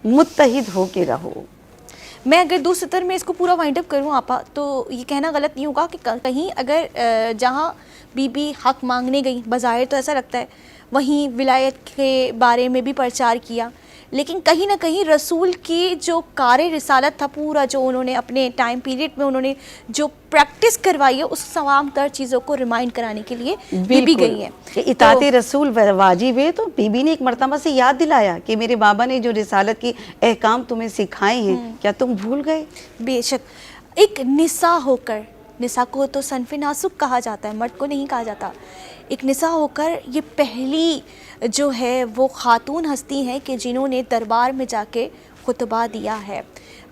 متحد ہو کے رہو. میں اگر دو سطر میں اس کو پورا وائنڈ اپ کروں آپا تو یہ کہنا غلط نہیں ہوگا کہ کہیں اگر جہاں بی بی حق مانگنے گئی بظاہر تو ایسا لگتا ہے وہیں ولایت کے بارے میں بھی پرچار کیا، لیکن کہیں نہ کہیں رسول کی جو کار رسالت تھا پورا جو انہوں نے اپنے ٹائم پیریڈ میں انہوں نے جو پریکٹس کروائی ہے اس تمام تر چیزوں کو ریمائنڈ کرانے کے لیے بی بی گئی ہیں. اطاعت رسول واجب ہے، تو بی بی نے ایک مرتبہ سے یاد دلایا کہ میرے بابا نے جو رسالت کی احکام تمہیں سکھائے ہیں کیا تم بھول گئے؟ بے شک. ایک نساء ہو کر، نساء کو تو صنف ناسک کہا جاتا ہے، مرد کو نہیں کہا جاتا، ایک نساء ہو کر یہ پہلی جو ہے وہ خاتون ہستی ہیں کہ جنہوں نے دربار میں جا کے خطبہ دیا ہے،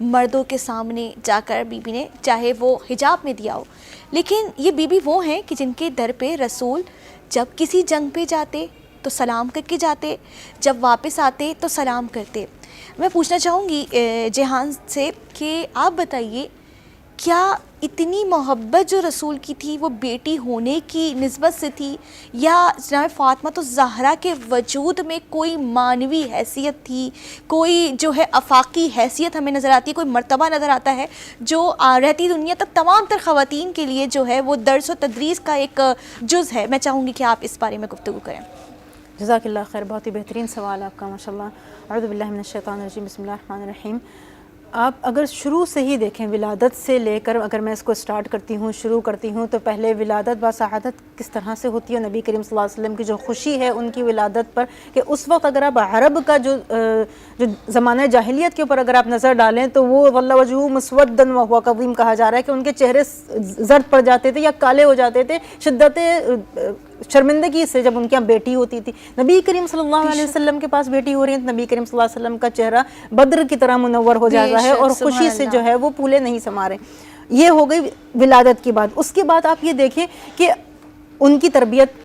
مردوں کے سامنے جا کر بی بی نے، چاہے وہ حجاب میں دیا ہو. لیکن یہ بی بی وہ ہیں کہ جن کے در پہ رسول جب کسی جنگ پہ جاتے تو سلام کر کے جاتے، جب واپس آتے تو سلام کرتے. میں پوچھنا چاہوں گی جہان سے کہ آپ بتائیے کیا اتنی محبت جو رسول کی تھی وہ بیٹی ہونے کی نسبت سے تھی، یا جناب فاطمہ تو زہرا کے وجود میں کوئی معنوی حیثیت تھی، کوئی جو ہے آفاقی حیثیت ہمیں نظر آتی ہے، کوئی مرتبہ نظر آتا ہے جو رہتی دنیا تک تمام تر خواتین کے لیے جو ہے وہ درس و تدریس کا ایک جز ہے. میں چاہوں گی کہ آپ اس بارے میں گفتگو کریں. جزاک اللہ خیر، بہت ہی بہترین سوال آپ کا ماشاءاللہ. اعوذ باللہ من الشیطان الرجیم، بسم اللہ الرحمن الرحیم. آپ اگر شروع سے ہی دیکھیں، ولادت سے لے کر اگر میں اس کو سٹارٹ کرتی ہوں، شروع کرتی ہوں، تو پہلے ولادت باسعادت کس طرح سے ہوتی ہے. نبی کریم صلی اللہ علیہ وسلم کی جو خوشی ہے ان کی ولادت پر، کہ اس وقت اگر آپ عرب کا جو زمانہ جاہلیت کے اوپر اگر آپ نظر ڈالیں تو وہ واللہ وجہہ مسودًا وہو کظیم کہا جا رہا ہے کہ ان کے چہرے زرد پڑ جاتے تھے یا کالے ہو جاتے تھے شدت شرمندگی سے جب ان کے یہاں بیٹی ہوتی تھی. نبی کریم صلی اللہ علیہ وسلم کے پاس بیٹی ہو رہی ہے، نبی کریم صلی اللہ علیہ وسلم کا چہرہ بدر کی طرح منور ہو جاتا ہے اور خوشی سے جو ہے وہ پھولے نہیں سما رہے. یہ ہو گئی ولادت کی بات. اس کے بعد آپ یہ دیکھیں کہ ان کی تربیت